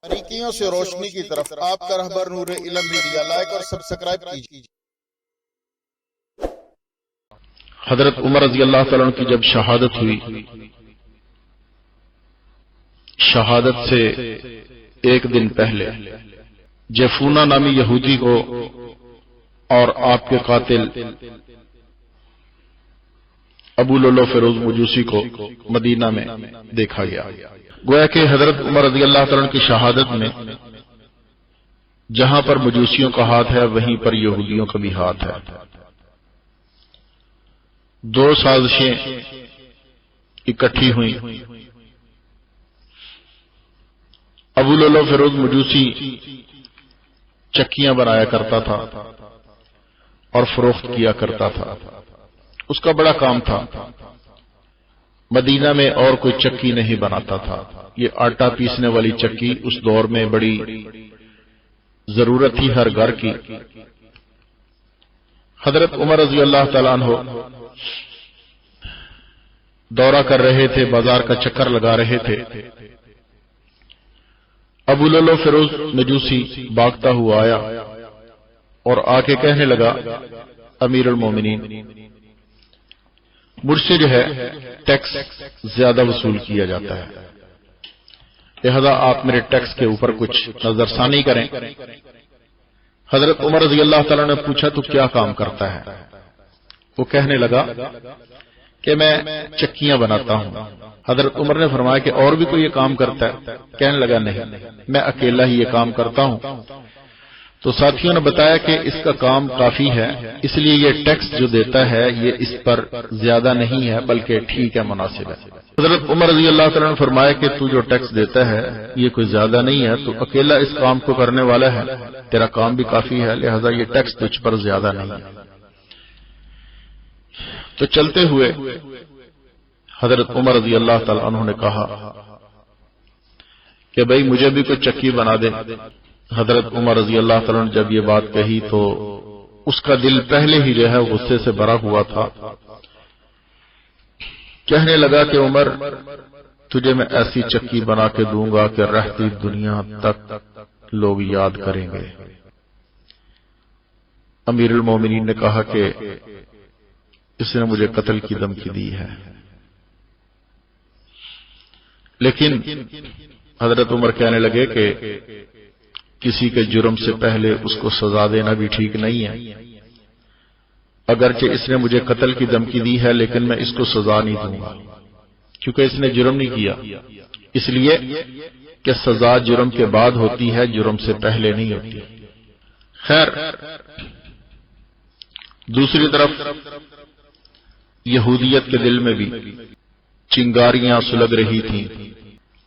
باریکیوں سے روشنی کی طرف آپ کا رہبر نور علم میڈیا، لائک اور سبسکرائب کیجیے۔ حضرت عمر رضی اللہ تعالیٰ عنہ کی جب شہادت ہوئی، شہادت سے ایک دن پہلے جیفونہ نامی یہودی کو اور آپ کے قاتل ابو لولو فیروز مجوسی کو مدینہ میں دیکھا گیا۔ گویا کہ حضرت عمر رضی اللہ تعالیٰ عنہ کی شہادت میں جہاں پر مجوسیوں کا ہاتھ ہے وہیں پر یہودیوں کا بھی ہاتھ ہے۔ دو سازشیں اکٹھی ہوئیں۔ ابو لولو فیروز مجوسی چکیاں بنایا کرتا تھا اور فروخت کیا کرتا تھا، اس کا بڑا کام تھا۔ مدینہ میں اور کوئی چکی نہیں بناتا تھا۔ یہ آٹا پیسنے والی چکی اس دور میں بڑی ضرورت تھی ہر گھر کی۔ حضرت عمر رضی اللہ تعالیٰ عنہ دورہ کر رہے تھے، بازار کا چکر لگا رہے تھے۔ ابو لولو فیروز مجوسی بھاگتا ہوا آیا اور آ کے کہنے لگا، امیر المومنین، مجھ سے جو ہے ٹیکس زیادہ وصول کیا جاتا ہے، لہذا آپ میرے ٹیکس کے اوپر کچھ نظر ثانی کریں۔ حضرت عمر رضی اللہ تعالیٰ نے پوچھا تو کیا کام کرتا ہے؟ وہ کہنے لگا کہ میں چکیاں بناتا ہوں۔ حضرت عمر نے فرمایا کہ اور بھی کوئی یہ کام کرتا ہے؟ کہنے لگا نہیں، میں اکیلا ہی یہ کام کرتا ہوں۔ تو ساتھیوں نے بتایا کہ اس کا کام کافی ہے، اس لیے یہ ٹیکس جو دیتا ہے یہ اس پر زیادہ نہیں ہے بلکہ ٹھیک ہے، مناسب ہے۔ حضرت عمر رضی اللہ تعالیٰ نے فرمایا کہ تو جو ٹیکس دیتا ہے یہ کوئی زیادہ نہیں ہے، تو اکیلا اس کام کو کرنے والا ہے، تیرا کام بھی کافی ہے، لہذا یہ ٹیکس تجھ پر زیادہ نہیں ہے۔ تو چلتے ہوئے حضرت عمر رضی اللہ تعالیٰ عنہ نے کہا کہ بھئی مجھے بھی کوئی چکی بنا دے۔ حضرت عمر رضی اللہ تعالیٰ نے جب یہ بات کہی تو اس کا دل پہلے ہی جو ہے غصے سے بھرا ہوا تھا۔ کہنے لگا کہ عمر، تجھے میں ایسی چکی بنا کے دوں گا کہ رہتی دنیا تک لوگ یاد کریں گے۔ امیر المومنین نے کہا کہ اس نے مجھے قتل کی دھمکی دی ہے، لیکن حضرت عمر کہنے لگے کہ کسی کے جرم سے پہلے اس کو سزا دینا بھی ٹھیک نہیں ہے۔ اگرچہ اس نے مجھے قتل کی دھمکی دی ہے لیکن میں اس کو سزا نہیں دوں گا، کیونکہ اس نے جرم نہیں کیا، اس لیے کہ سزا جرم کے بعد ہوتی ہے، جرم سے پہلے نہیں ہوتی۔ خیر، دوسری طرف یہودیت کے دل میں بھی چنگاریاں سلگ رہی تھیں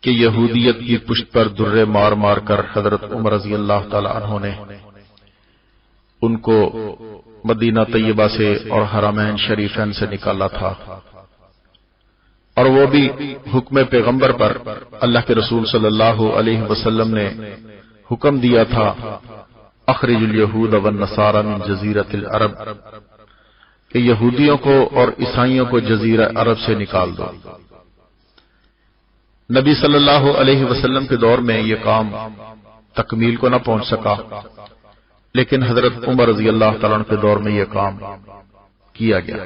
کہ یہودیت کی پشت پر درے مار مار کر حضرت عمر رضی اللہ تعالی عنہ نے ان کو مدینہ طیبہ سے اور حرمین شریفین سے نکالا تھا، اور وہ بھی حکم پیغمبر پر۔ اللہ کے رسول صلی اللہ علیہ وسلم نے حکم دیا تھا، اخرج الیہود والنصارى من جزیرۃ العرب، کہ یہودیوں کو اور عیسائیوں کو جزیرہ عرب سے نکال دو۔ نبی صلی اللہ علیہ وسلم کے دور میں یہ کام تکمیل کو نہ پہنچ سکا، لیکن حضرت عمر رضی اللہ تعالیٰ عنہ کے دور میں یہ کام کیا گیا۔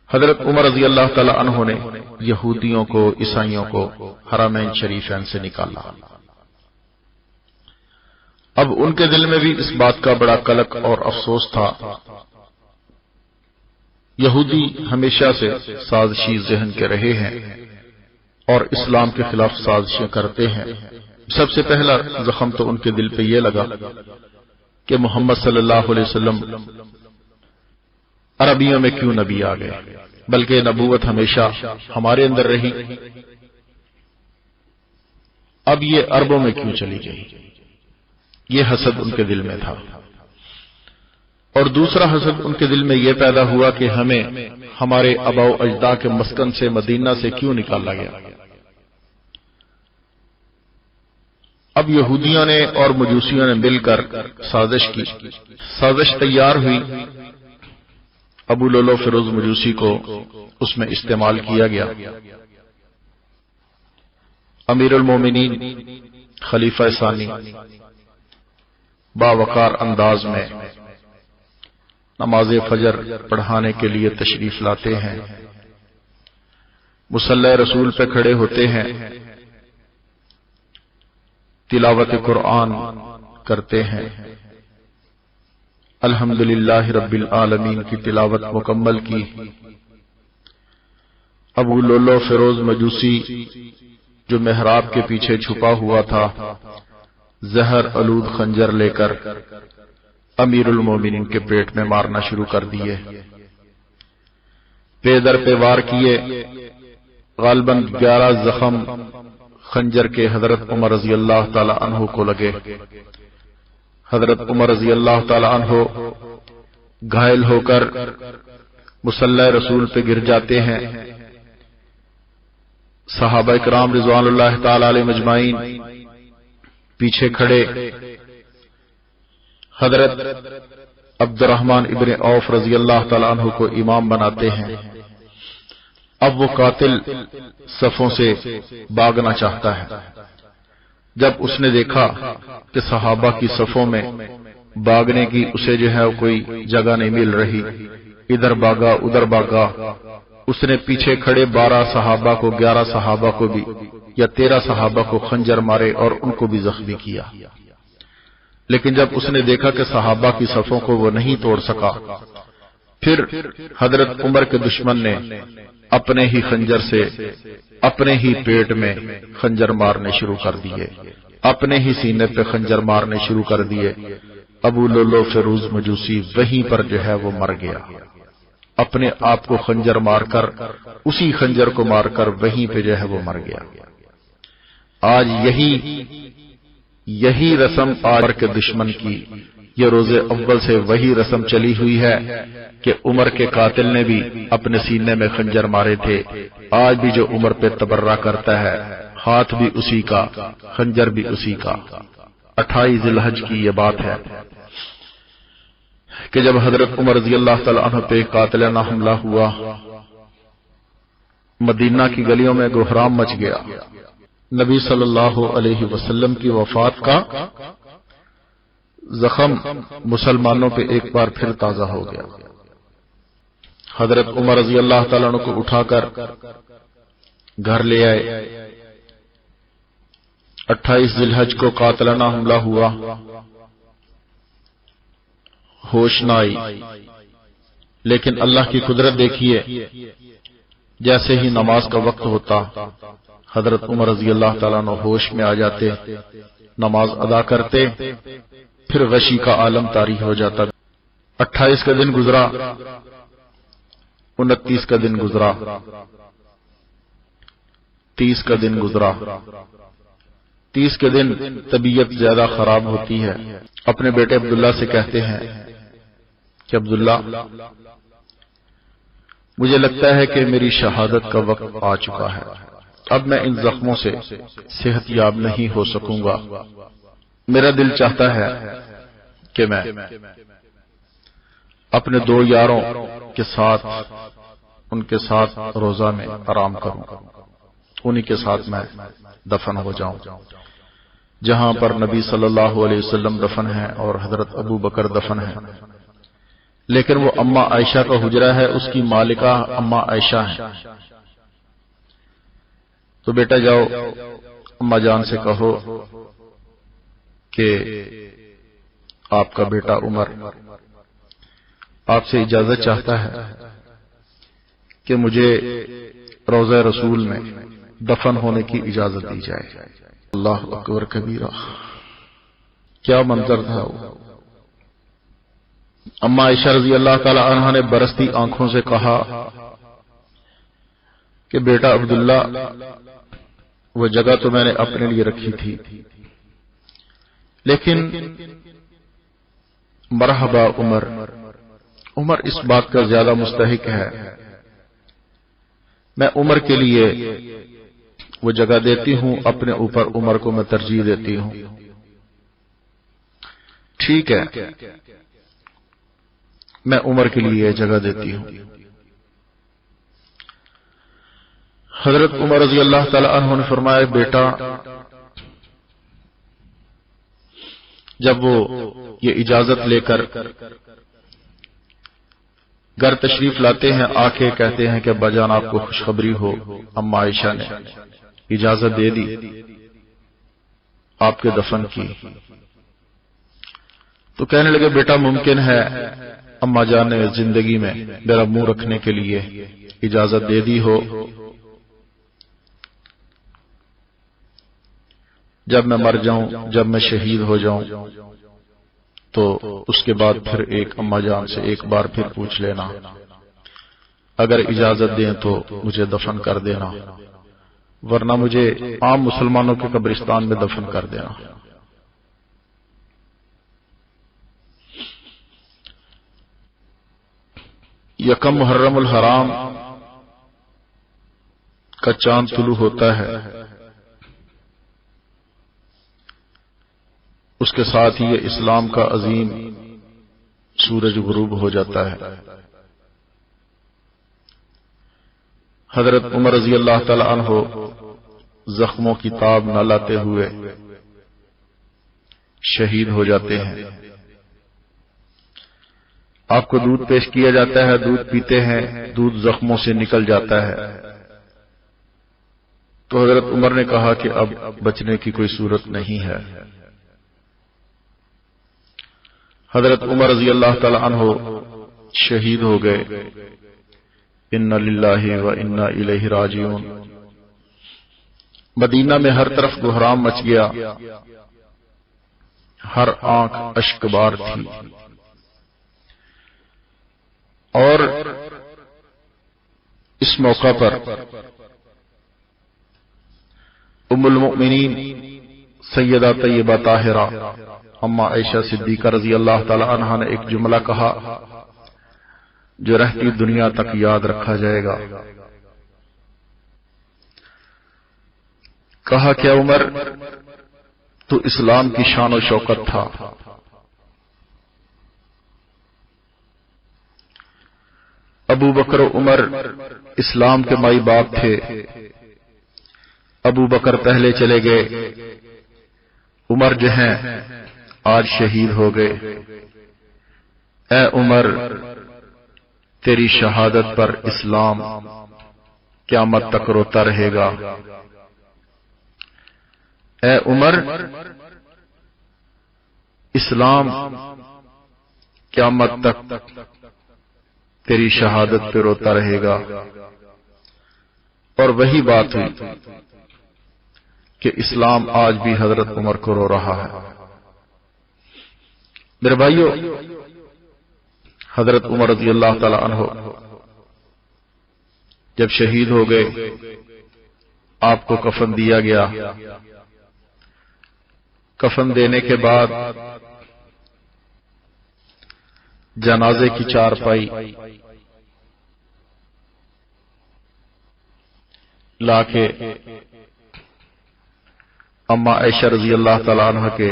حضرت عمر رضی اللہ تعالیٰ عنہ نے یہودیوں کو، عیسائیوں کو حرمین شریفین سے نکالا۔ اب ان کے دل میں بھی اس بات کا بڑا قلق اور افسوس تھا۔ یہودی ہمیشہ سے سازشی ذہن کے رہے ہیں اور اسلام کے خلاف سازشیں کرتے ہیں۔ سب سے پہلا زخم تو ان کے دل پہ یہ لگا کہ محمد صلی اللہ علیہ وسلم عربیوں میں کیوں نبی آ گئے، بلکہ نبوت ہمیشہ ہمارے اندر رہی، اب یہ عربوں میں کیوں چلی گئی؟ یہ حسد ان کے دل میں تھا۔ اور دوسرا حسد ان کے دل میں یہ پیدا ہوا کہ ہمیں ہمارے آباء و اجداد کے مسکن سے، مدینہ سے کیوں نکالا گیا؟ اب یہودیوں نے اور مجوسیوں نے مل کر سازش کی، سازش تیار ہوئی، ابو لولو فیروز مجوسی کو اس میں استعمال کیا گیا۔ امیر المومنین خلیفہ ثانی باوقار انداز میں نماز فجر پڑھانے کے لیے تشریف لاتے ہیں، مصلی رسول پہ کھڑے ہوتے ہیں، تلاوت قرآن کرتے ہیں، الحمدللہ رب العالمین کی تلاوت مکمل کی۔ ابو لولو فیروز مجوسی جو محراب کے پیچھے چھپا ہوا تھا، زہر آلود خنجر لے کر امیر المومنین کے پیٹ میں مارنا شروع کر دیے، پے در پہ وار کیے، غالباً 11 زخم خنجر کے حضرت عمر رضی اللہ تعالی عنہ کو لگے۔ حضرت عمر رضی اللہ تعالی عنہ گھائل ہو کر مصلی رسول پہ گر جاتے ہیں۔ صحابہ کرام رضوان اللہ تعالی علیہ مجمعین پیچھے کھڑے حضرت عبد الرحمن ابن عوف رضی اللہ تعالی عنہ کو امام بناتے ہیں۔ اب وہ قاتل صفوں سے بھاگنا چاہتا ہے۔ جب اس نے دیکھا کہ صحابہ کی صفوں میں بھاگنے کی اسے جو ہے کوئی جگہ نہیں مل رہی، ادھر بھاگا ادھر بھاگا، اس نے پیچھے کھڑے 12 صحابہ کو 11 صحابہ کو بھی یا 13 صحابہ کو خنجر مارے اور ان کو بھی زخمی کیا۔ لیکن جب اس نے دیکھا کہ صحابہ کی صفوں کو وہ نہیں توڑ سکا، پھر حضرت عمر کے دشمن نے اپنے ہی خنجر سے اپنے ہی پیٹ میں خنجر مارنے شروع کر دیے، اپنے ہی سینے پہ خنجر مارنے شروع کر دیے۔ ابو لولو فیروز مجوسی وہیں پر جو ہے وہ مر گیا، اپنے آپ کو خنجر مار کر، اسی خنجر کو مار کر وہیں پہ جو ہے وہ مر گیا۔ آج یہی رسم عمر کے دشمن کی، یہ روز اول سے وہی رسم چلی ہوئی ہے کہ عمر کے قاتل نے بھی اپنے سینے میں خنجر مارے تھے۔ آج بھی جو عمر پہ تبرہ کرتا ہے، ہاتھ بھی اسی کا، خنجر بھی اسی کا۔ 28 ذی الحج کی یہ بات ہے کہ جب حضرت عمر رضی اللہ تعالی عنہ پہ قاتلانہ حملہ ہوا، مدینہ کی گلیوں میں گہرام مچ گیا۔ نبی صلی اللہ علیہ وسلم کی وفات کا زخم مسلمانوں پہ ایک بار پھر تازہ ہو گیا۔ حضرت عمر رضی اللہ تعالیٰ عنہ کو اٹھا کر گھر لے آئے۔ 28 ذی الحج کو قاتلانہ حملہ ہوا، ہوش نہ آئی، لیکن اللہ کی قدرت دیکھیے، جیسے ہی نماز کا وقت ہوتا حضرت عمر رضی اللہ تعالیٰ عنہ ہوش میں آ جاتے، نماز ادا کرتے، پھر غشی کا عالم طاری ہو جاتا۔ 28 کا دن گزرا، 29 کا دن گزرا، 30 کا دن گزرا۔ 30 کے دن طبیعت زیادہ خراب ہوتی ہے۔ اپنے بیٹے عبداللہ سے کہتے ہیں کہ عبداللہ، مجھے لگتا ہے کہ میری شہادت کا وقت آ چکا ہے، اب میں ان زخموں سے صحت یاب نہیں ہو سکوں گا، میرا دل چاہتا ہے کہ میں اپنے 2 یاروں کے ساتھ ان کے ساتھ روزہ میں آرام کروں، انہی کے ساتھ میں دفن ہو جاؤں، جہاں پر نبی صلی اللہ علیہ وسلم دفن ہے اور حضرت ابو بکر دفن ہے۔ لیکن وہ اماں عائشہ کا حجرہ ہے، اس کی مالکہ اماں عائشہ ہے۔ تو بیٹا جاؤ اماں جان سے کہو کہ آپ کا بیٹا عمر آپ سے اجازت چاہتا ہے کہ مجھے روضہ رسول میں دفن ہونے کی اجازت دی جائے۔ اللہ اکبر کبیرہ، کیا منظر تھا وہ۔ اماں عائشہ رضی اللہ تعالی عنہا نے برستی آنکھوں سے کہا کہ بیٹا عبداللہ، وہ جگہ تو میں نے اپنے لیے رکھی تھی، لیکن مرحبا عمر، عمر اس بات کا زیادہ مستحق ہے، میں عمر کے لیے وہ جگہ دیتی ہوں، اپنے اوپر عمر کو میں ترجیح دیتی ہوں۔ ٹھیک ہے، میں عمر کے لیے جگہ دیتی ہوں۔ حضرت عمر رضی اللہ تعالی عنہ نے فرمایا، بیٹا جب وہ یہ اجازت لے کر گھر تشریف لاتے ہیں، آ کے کہتے ہیں کہ ابا جان آپ کو خوشخبری ہو، اما عائشہ نے اجازت دے دی آپ کے دفن کی، تو کہنے لگے بیٹا ممکن ہے اما جان نے زندگی میں میرا منہ رکھنے کے لیے اجازت دے دی ہو، جب میں مر جاؤں، جب میں شہید ہو جاؤں تو اس کے بعد پھر ایک اما جان سے ایک بار پھر پوچھ لینا، اگر اجازت دیں تو مجھے دفن کر دینا، ورنہ مجھے عام مسلمانوں کے قبرستان میں دفن کر دینا۔ یکم محرم الحرام کا چاند طلوع ہوتا ہے، اس کے ساتھ ہی یہ اسلام کا عظیم سورج غروب ہو جاتا ہے۔ حضرت عمر رضی اللہ تعالی عنہ زخموں کی تاب نہ لاتے ہوئے شہید ہو جاتے ہیں۔ آپ کو دودھ پیش کیا جاتا ہے، دودھ پیتے ہیں، دودھ زخموں سے نکل جاتا ہے، تو حضرت عمر نے کہا کہ اب بچنے کی کوئی صورت نہیں ہے۔ حضرت عمر رضی اللہ تعالی عنہ شہید ہو گئے۔ انا للہ و انا الیہ راجعون۔ مدینہ میں ہر طرف گہرام مچ گیا، ہر آنکھ اشک بار تھی، اور اس موقع پر ام المؤمنین سیدہ طیبہ طاہرہ اما عائشہ صدیقہ رضی اللہ تعالی عنہا نے ایک جملہ کہا جو رہتی دنیا تک یاد رکھا جائے گا۔ کہا کہ عمر تو اسلام کی شان و شوکت تھا، ابو بکر و عمر اسلام کے مائی باپ تھے، ابو بکر پہلے چلے گئے، عمر جو ہیں آج شہید ہو گئے، اے عمر تیری شہادت پر اسلام قیامت تک روتا رہے گا، اے عمر اسلام قیامت تک تیری شہادت پہ روتا رہے گا۔ اور وہی بات ہوئی کہ اسلام آج بھی حضرت عمر کو رو رہا ہے۔ میرے بھائیو، حضرت عمر رضی اللہ تعالی عنہ جب شہید ہو گئے، آپ کو کفن دیا گیا، کفن دینے کے بعد جنازے کی چارپائی لا کے اما عائشہ رضی اللہ تعالی عنہ کے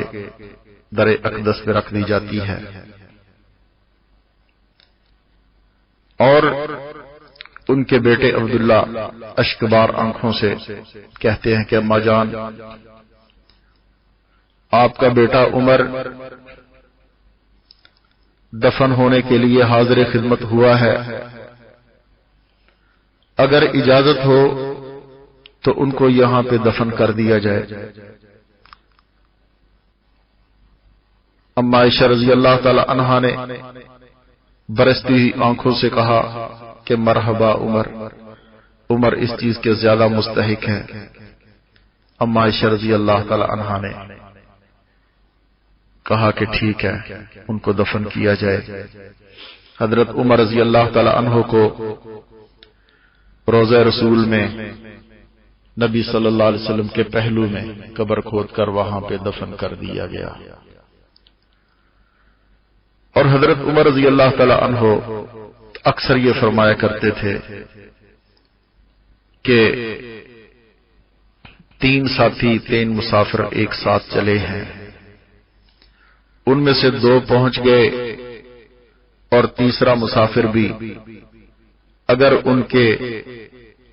در اقدس پہ رکھ دی جاتی ہے، اور ان کے بیٹے عبداللہ اشکبار آنکھوں سے کہتے ہیں کہ اما جان آپ کا بیٹا عمر دفن ہونے کے لیے حاضر خدمت ہوا ہے، اگر اجازت ہو تو ان کو یہاں پہ دفن کر دیا جائے۔ اما عائشہ رضی اللہ تعالی عنہا نے برستی ہوئی آنکھوں سے کہا کہ مرحبا عمر، عمر اس چیز کے زیادہ مستحق ہیں۔ اما عائشہ رضی اللہ تعالی عنہا نے کہا کہ ٹھیک ہے، ان کو دفن کیا جائے۔ حضرت عمر رضی اللہ تعالی عنہ کو روضہ رسول میں نبی صلی اللہ علیہ وسلم کے پہلو میں قبر کھود کر وہاں پہ دفن کر دیا گیا۔ اور حضرت عمر رضی اللہ تعالی عنہ اکثر یہ فرمایا کرتے تھے کہ 3 ساتھی 3 مسافر ایک ساتھ چلے ہیں، ان میں سے 2 پہنچ گئے اور تیسرا مسافر بھی اگر ان کے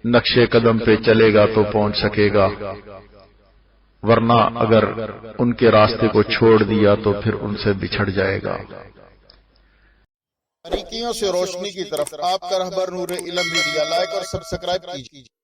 نقشے قدم پہ چلے گا تو پہنچ سکے گا، ورنہ اگر ان کے راستے کو چھوڑ دیا تو پھر ان سے بچھڑ جائے گا۔ باریکیوں سے روشنی کی طرف آپ کا رہبر نور علم میڈیا، لائک اور سبسکرائب کیجیے۔